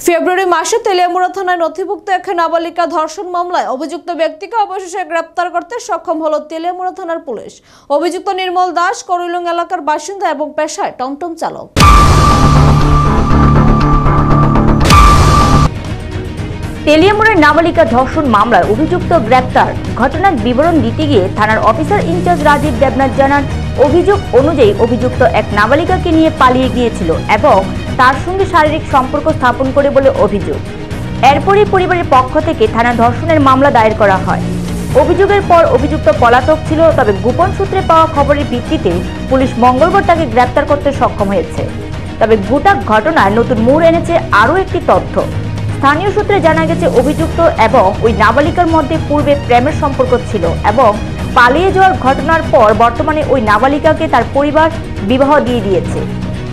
ফেব্রুয়ারি মাসে তেলিয়ামুড়া থানায় নথিভুক্ত এক নাবালিকা ধর্ষণ মামলায় অভিযুক্ত ব্যক্তিকে অবশেষে গ্রেপ্তার করতে সক্ষম হলো তেলিয়ামুড়া থানার পুলিশ। অভিযুক্ত নির্মল দাস করিলং এলাকার বাসিন্দা এবং পেশায় টমটম চালক। তেলিয়ামুড়ার নাবালিকা ধর্ষণ মামলায় অভিযুক্ত গ্রেপ্তার। ঘটনার বিবরণ দিতে গিয়ে থানার অফিসার ইনচার্জ রাজীব দেবনাথ জানান, অভিযোগ অনুযায়ী অভিযুক্ত এক নাবালিকাকে নিয়ে পালিয়ে গিয়েছিল এবং তার সঙ্গে শারীরিক সম্পর্ক স্থাপন করে বলে অভিযোগ। এরপরই পরিবারের পক্ষ থেকে থানায় ধর্ষণের মামলা দায়ের করা হয়। অভিযোগের পর অভিযুক্ত পলাতক ছিল, তবে গোপন সূত্রে পাওয়া খবরের ভিত্তিতে পুলিশ মঙ্গলবার তাকে গ্রেপ্তার করতে সক্ষম হয়েছে। তবে গোটা ঘটনায় নতুন মোড় এনেছে আরও একটি তথ্য। স্থানীয় সূত্রে জানা গেছে, অভিযুক্ত এবং ওই নাবালিকার মধ্যে পূর্বে প্রেমের সম্পর্ক ছিল এবং পালিয়ে যাওয়ার ঘটনার পর বর্তমানে ওই নাবালিকাকে তার পরিবার বিবাহ দিয়ে দিয়েছে।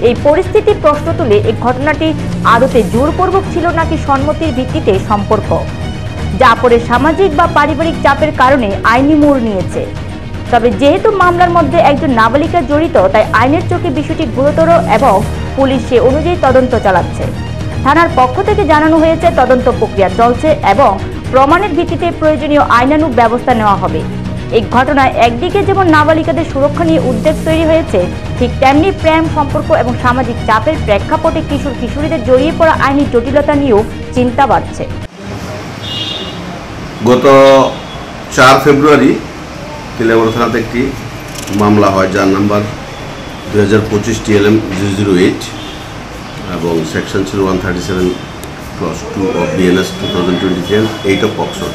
এই পরিস্থিতি প্রশ্ন তুলে এই ঘটনাটি আদতে জোরপূর্বক ছিল নাকি সম্মতির ভিত্তিতে সম্পর্ক, যা পরে সামাজিক বা পারিবারিক চাপের কারণে আইনি মোড় নিয়েছে। তবে যেহেতু মামলার মধ্যে একজন নাবালিকা জড়িত, তাই আইনের চোখে বিষয়টি গুরুতর এবং পুলিশ সে অনুযায়ী তদন্ত চালাচ্ছে। থানার পক্ষ থেকে জানানো হয়েছে, তদন্ত প্রক্রিয়া চলছে এবং প্রমাণের ভিত্তিতে প্রয়োজনীয় আইনানুগ ব্যবস্থা নেওয়া হবে। এই ঘটনায় একদিকে যেমন নাবালিকাদের সুরক্ষা নিয়ে উদ্বেগ তৈরি হয়েছে, ঠিক তেমনি প্রেম সম্পর্ক এবং সামাজিক চাপের প্রেক্ষাপটে কিশোর কিশোরীদের জড়িয়ে পড়া আইনি জটিলতা নিয়েও চিন্তা বাড়ছে। গত 4 ফেব্রুয়ারি তেলিয়ামুড়া থানাতে একটি মামলা হয়, যার নাম্বার 2025 TLM 008 এবং সেকশন ছিল 137(2) অফ BNS 2020 8 অফ পক্সো।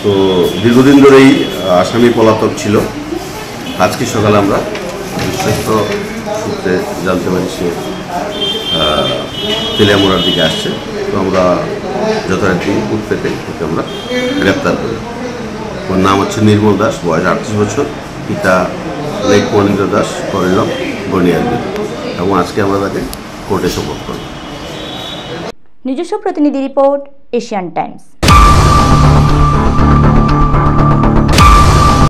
তো দীর্ঘদিন ধরেই আসামি পলাতক ছিল। আজকে সকালে আমরা বিশ্বস্ত সূত্রে জানতে পারি সে তেলিয়ামুড়ার দিকে আসছে। তো আমরা যথারীতি উৎপেতে ওকে আমরা গ্রেপ্তার করি। ওর নাম হচ্ছে নির্মল দাস, বয়স 38 বছর, পিতা লেক মনীন্দ্র দাস, করিলং বনিয়ারবিল, এবং আজকে আমরা তাকে কোর্টে সোপর্দ করি। নিজস্ব প্রতিনিধি রিপোর্ট, এশিয়ান টাইমস।